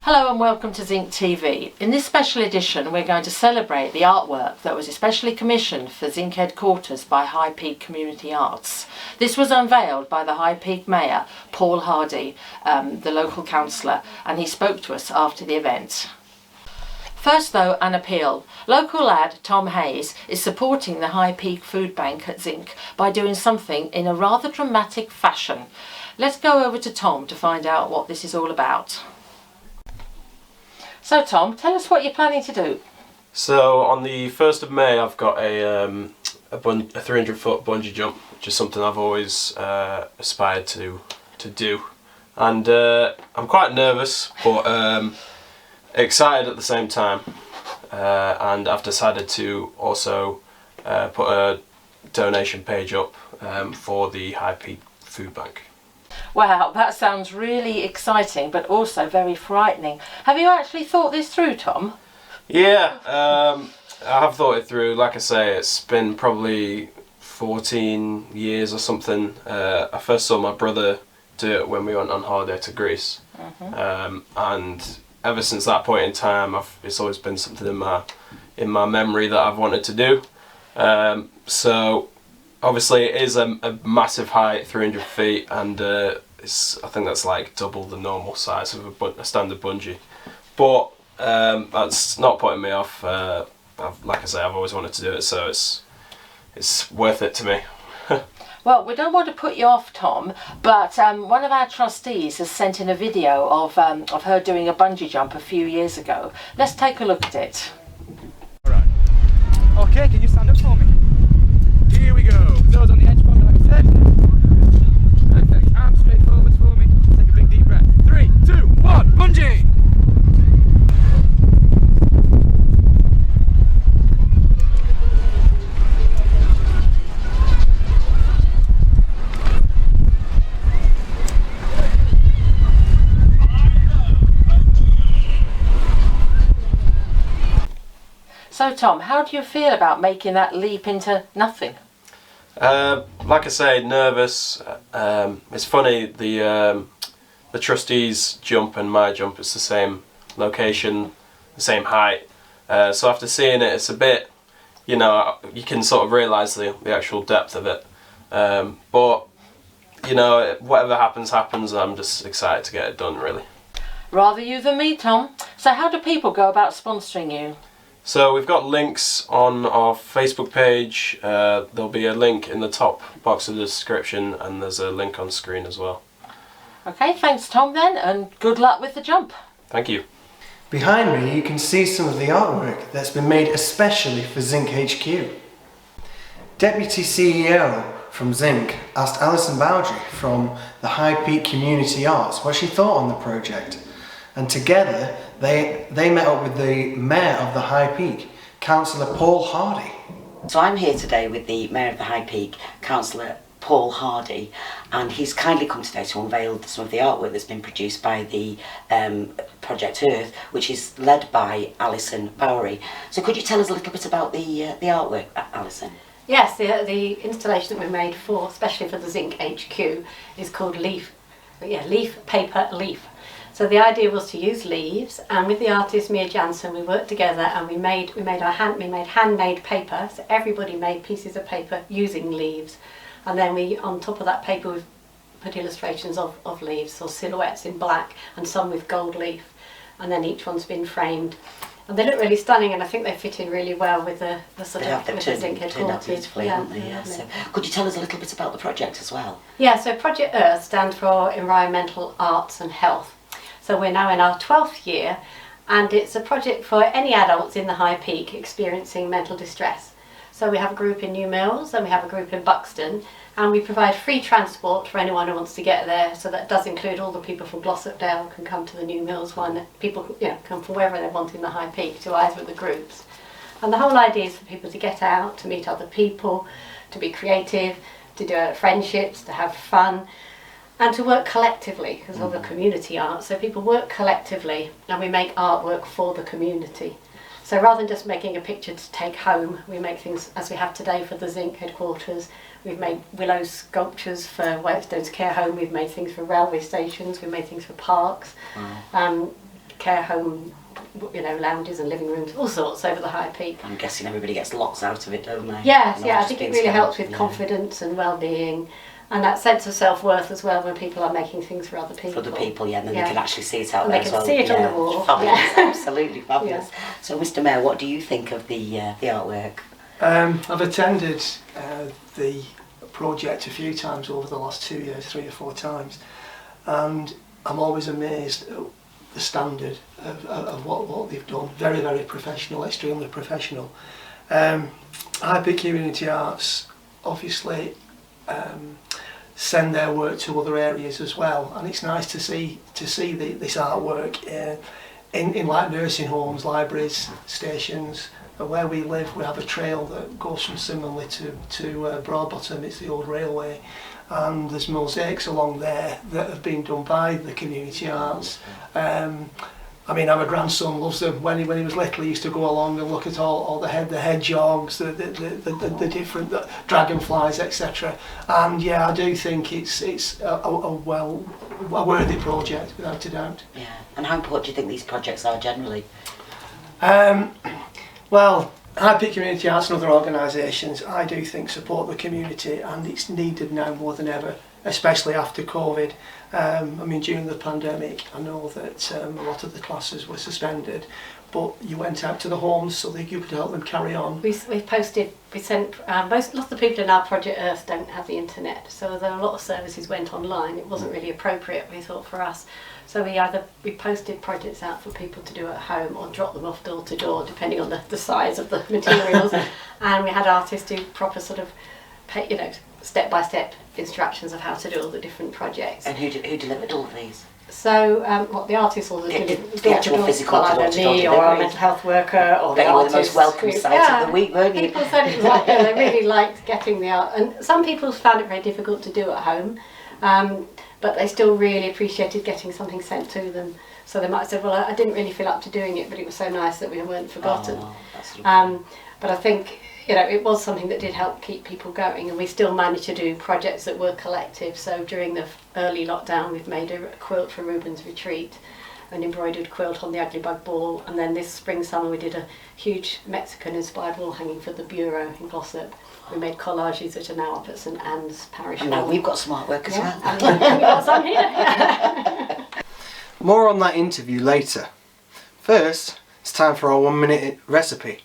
Hello and welcome to Zink TV. In this special edition we're going to celebrate the artwork that was especially commissioned for Zink headquarters by High Peak Community Arts. This was unveiled by the High Peak Mayor, Paul Hardy, the local councillor, and he spoke to us after the event. First though, an appeal. Local lad Tom Hayes is supporting the High Peak Food Bank at Zink by doing something in a rather dramatic fashion. Let's go over to Tom to find out what this is all about. So Tom, tell us what you're planning to do. So on the 1st of May I've got a 300-foot bungee jump, which is something I've always aspired to do. And I'm quite nervous but excited at the same time. And I've decided to also put a donation page up for the High Peak Food Bank. Wow, that sounds really exciting but also very frightening. Have you actually thought this through, Tom? Yeah, I have thought it through. Like I say, it's been probably 14 years or something. I first saw my brother do it when we went on holiday to Greece. And ever since that point in time, it's always been something in my memory that I've wanted to do. So obviously it is a massive height, 300 feet, and I think that's like double the normal size of a standard bungee. But that's not putting me off. Like I say, I've always wanted to do it, so it's worth it to me. Well, we don't want to put you off, Tom, but one of our trustees has sent in a video of her doing a bungee jump a few years ago. Let's take a look at it. Alright. Okay, can you stand up for me? Here we go. Those on the edge, like I said. Perfect. Arms straight forwards for me. Take a big deep breath. 3, 2, 1, bungee! So Tom, how do you feel about making that leap into nothing? Like I say, nervous. It's funny, the trustees' jump and my jump is the same location, the same height. So after seeing it, it's a bit, you can sort of realise the actual depth of it. But, whatever happens, happens. I'm just excited to get it done, really. Rather you than me, Tom. So how do people go about sponsoring you? So we've got links on our Facebook page. There'll be a link in the top box of the description, and there's a link on screen as well. Okay, thanks Tom then, and good luck with the jump. Thank you. Behind me you can see some of the artwork that's been made especially for Zink HQ. Deputy CEO from Zink asked Alison Bowdry from the High Peak Community Arts what she thought on the project, and together they met up with the Mayor of the High Peak, Councillor Paul Hardy. So I'm here today with the Mayor of the High Peak, Councillor Paul Hardy, and he's kindly come today to unveil some of the artwork that's been produced by the Project Earth, which is led by Alison Bowdry. So could you tell us a little bit about the artwork, Alison? Yes, the installation that we made especially for the Zink HQ, is called Leaf Paper Leaf. So the idea was to use leaves, and with the artist Mia Jansen we worked together and we made handmade paper. So everybody made pieces of paper using leaves, and then on top of that paper we've put illustrations of leaves or silhouettes in black and some with gold leaf, and then each one's been framed. And they look really stunning, and I think they fit in really well with the Zink headquarters. Turned out beautifully, haven't they? Yeah. So could you tell us a little bit about the project as well? Yeah, so Project Earth stands for Environmental Arts and Health. So we're now in our 12th year, and it's a project for any adults in the High Peak experiencing mental distress. So we have a group in New Mills and we have a group in Buxton, and we provide free transport for anyone who wants to get there. So that does include all the people from Glossopdale can come to the New Mills one. People come from wherever they want in the High Peak to either of the groups. And the whole idea is for people to get out, to meet other people, to be creative, to do friendships, to have fun, and to work collectively, because of the community art. So people work collectively and we make artwork for the community. So rather than just making a picture to take home, we make things as we have today for the Zink headquarters. We've made willow sculptures for Whitestones Care Home, we've made things for railway stations, we've made things for parks. care home, you know, lounges and living rooms, all sorts over the High Peak. I'm guessing everybody gets lots out of it, don't they? Yes, And yeah, I just think it being really spent, helps with yeah. confidence and well-being, and that sense of self-worth as well when people are making things for other people. For other people, yeah, and then Yeah. they can actually see it out And there they as can well. see it on Yeah, the wall. Fabulous, Yeah. absolutely fabulous. So, Mr. Mayor, what do you think of the artwork? I've attended the project a few times over the last 2 years, 3 or 4 times, and I'm always amazed at the standard of what they've done. Very, very professional, extremely professional. High Peak Community Arts obviously send their work to other areas as well, and it's nice to see this artwork in like nursing homes, libraries, stations. Where we live, we have a trail that goes from Simonley to Broadbottom. It's the old railway, and there's mosaics along there that have been done by the community arts. I mean, our grandson loves them. When he was little, he used to go along and look at all the hedgehogs, the different dragonflies, etc. And yeah, I do think it's a worthy project, without a doubt. Yeah, and how important do you think these projects are generally? Well, High Peak Community Arts and other organisations, I do think, support the community, and it's needed now more than ever, especially after COVID. I mean, during the pandemic, I know that a lot of the classes were suspended, but you went out to the homes so that you could help them carry on. We sent, lots of the people in our Project Earth don't have the internet, so there are a lot of services went online. It wasn't really appropriate, we thought, for us. So we posted projects out for people to do at home or drop them off door to door, depending on the size of the materials. And we had artists do proper sort of, step-by-step instructions of how to do all the different projects. And who delivered all of these? So, what the artists or the actual physical well, either door-to-door me or a delivery. mental health worker or the They were artists. the most welcome sight of the week, weren't you? People said it was like, they really liked getting the art, and some people found it very difficult to do at home, but they still really appreciated getting something sent to them. So they might have said, well, I didn't really feel up to doing it, but it was so nice that we weren't forgotten. Oh, that's lovely. But I think, it was something that did help keep people going, and we still managed to do projects that were collective. So during the early lockdown, we've made a quilt for Ruben's retreat, an embroidered quilt on the Ugly Bug Ball, and then this spring-summer we did a huge Mexican-inspired wall hanging for the Bureau in Glossop. We made collages that are now up at St Anne's Parish And now Hall. we've got some artwork as well. And we've got some here. More on that interview later. First, it's time for our 1-minute recipe.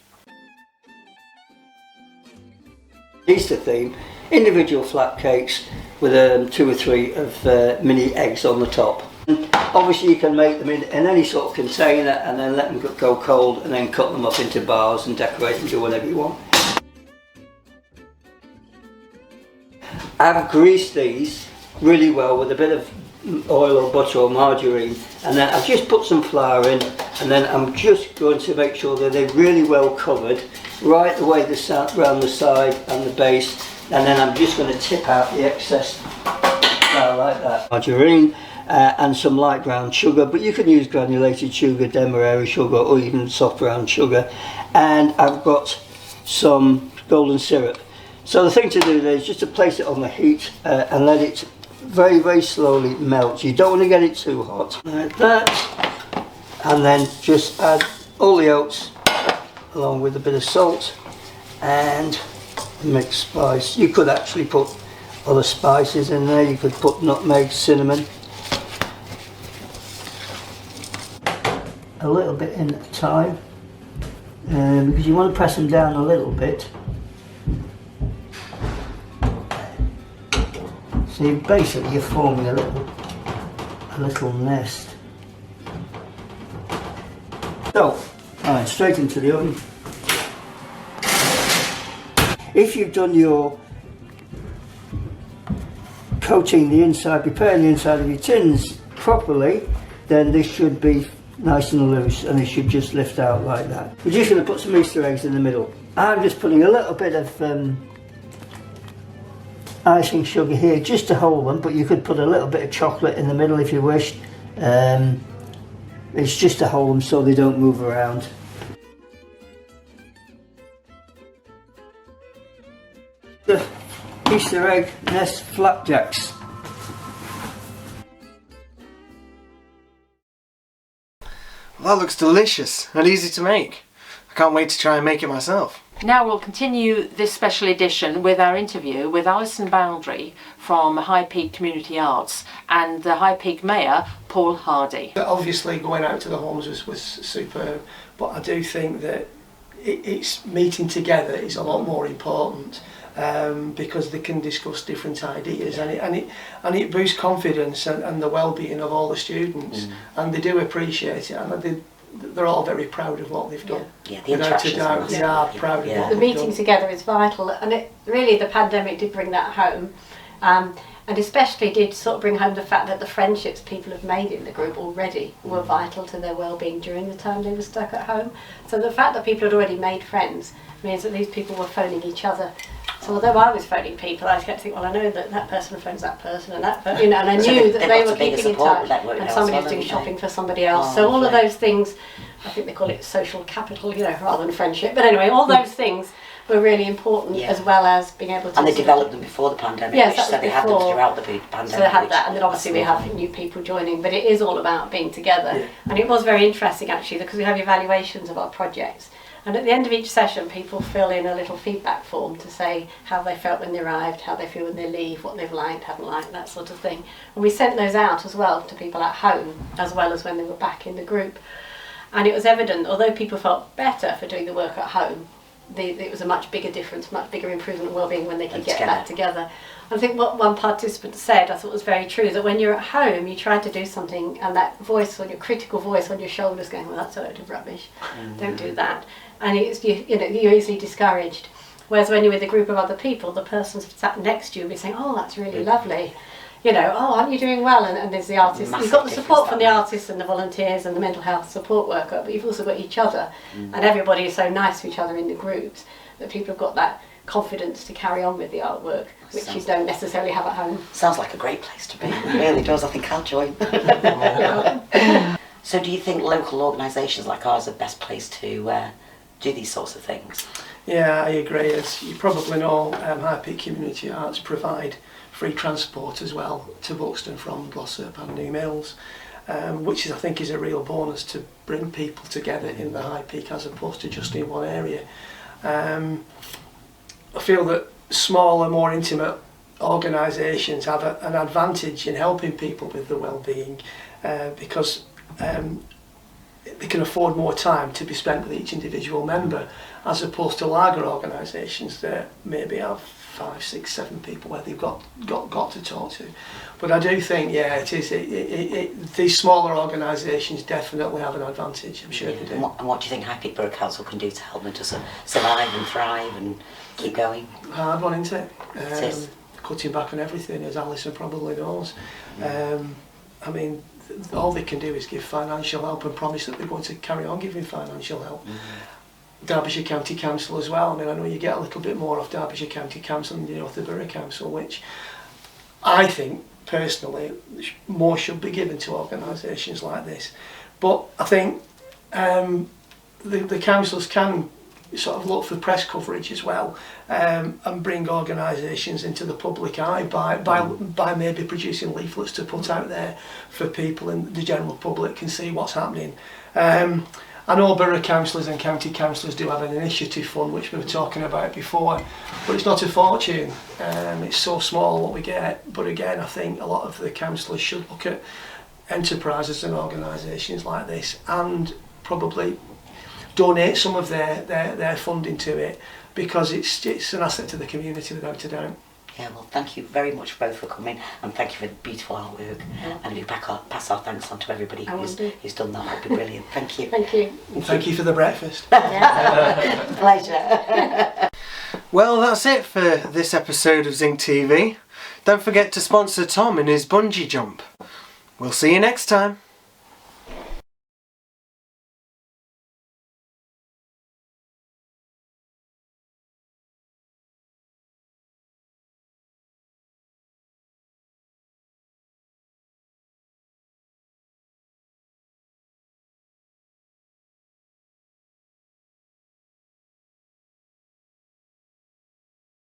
Easter theme, individual flat cakes with 2 or 3 of mini eggs on the top. And obviously you can make them in any sort of container and then let them go cold and then cut them up into bars and decorate and do whatever you want. I've greased these really well with a bit of oil or butter or margarine, and then I've just put some flour in, and then I'm just going to make sure that they're really well covered right the way around the side and the base, and then I'm just going to tip out the excess flour like that. Margarine and some light brown sugar, but you can use granulated sugar, demerara sugar, or even soft brown sugar, and I've got some golden syrup. So the thing to do there is just to place it on the heat and let it very, very slowly melt. You don't want to get it too hot, like that, and then just add all the oats along with a bit of salt and mixed spice. You could actually put other spices in there. You could put nutmeg, cinnamon, a little bit in at a time, because you want to press them down a little bit. So you're forming a little nest. So, alright, straight into the oven. If you've done your coating the inside, preparing the inside of your tins properly, then this should be nice and loose and it should just lift out like that. We're just going to put some Easter eggs in the middle. I'm just putting a little bit of icing sugar here just to hold them, but you could put a little bit of chocolate in the middle if you wished. It's just to hold them so they don't move around. The Easter egg nest flapjacks. That looks delicious and easy to make. I can't wait to try and make it myself. Now we'll continue this special edition with our interview with Alison Bowdry from High Peak Community Arts and the High Peak Mayor, Paul Hardy. Obviously going out to the homes was superb, but I do think that it's meeting together is a lot more important. Because they can discuss different ideas, and it boosts confidence and the well-being of all the students, and they do appreciate it, and they're all very proud of what they've done. Yeah, the interaction. Without a doubt, they are proud of what The they've meeting done. together is vital, and really the pandemic did bring that home, and especially did sort of bring home the fact that the friendships people have made in the group already were vital to their well-being during the time they were stuck at home. So the fact that people had already made friends means that these people were phoning each other. So although I was phoning people, I kept thinking, well, I know that person phones that person and that person, and I knew that they were keeping in touch, and somebody was doing shopping for somebody else. So all of those things, I think they call it social capital, rather than friendship. But anyway, all those things were really important, as well as being able to... And they developed them before the pandemic, so they had them throughout the pandemic. So they had that, and then obviously we have new people joining, but it is all about being together. And it was very interesting actually, because we have evaluations of our projects. And at the end of each session, people fill in a little feedback form to say how they felt when they arrived, how they feel when they leave, what they've liked, haven't liked, that sort of thing. And we sent those out as well to people at home, as well as when they were back in the group. And it was evident, although people felt better for doing the work at home, it was a much bigger difference, much bigger improvement in well-being when they could get back together. I think what one participant said, I thought was very true, that when you're at home, you try to do something, and that voice, or your critical voice on your shoulders going, well, that's a load of rubbish, don't do that. And you're easily discouraged. Whereas when you're with a group of other people, the person sat next to you will be saying, oh, that's really lovely. Oh, aren't you doing well? And there's the artists. You've got the support from the artists and the volunteers and the mental health support worker, but you've also got each other. And everybody is so nice to each other in the groups that people have got that confidence to carry on with the artwork, which you don't necessarily have at home. Sounds like a great place to be. It really does. I think I'll join. So do you think local organisations like ours are the best place to do these sorts of things? Yeah, I agree. As you probably know, High Peak Community Arts provide free transport as well to Buxton from Glossop and New Mills, which I think is a real bonus to bring people together in the High Peak as opposed to just in one area. I feel that smaller, more intimate organisations have an advantage in helping people with their well-being because they can afford more time to be spent with each individual member, as opposed to larger organisations that maybe have 5, 6, 7 people where they've got to talk to. But I do think, these smaller organisations definitely have an advantage. I'm sure they do. And what do you think High Peak Borough Council can do to help them to survive and thrive and keep going? Hard one, isn't it? It is. Cutting back on everything, as Alison probably knows. I mean, all they can do is give financial help and promise that they're going to carry on giving financial help. Derbyshire County Council as well. I mean, I know you get a little bit more off Derbyshire County Council than you know off the Borough Council, which I think, personally, more should be given to organisations like this. But I think the councils can sort of look for press coverage as well and bring organisations into the public eye by maybe producing leaflets to put out there for people in the general public can see what's happening. I know borough councillors and county councillors do have an initiative fund, which we were talking about before, but it's not a fortune. It's so small what we get, but again I think a lot of the councillors should look at enterprises and organisations like this and probably donate some of their funding to it, because it's an asset to the community without a doubt. Yeah, well, thank you very much both for coming, and thank you for the beautiful artwork. And if you pass our thanks on to everybody who's done that, that'd be brilliant. Thank you. Thank you. And thank you for the breakfast. Pleasure. Well, that's it for this episode of Zink TV. Don't forget to sponsor Tom in his bungee jump. We'll see you next time.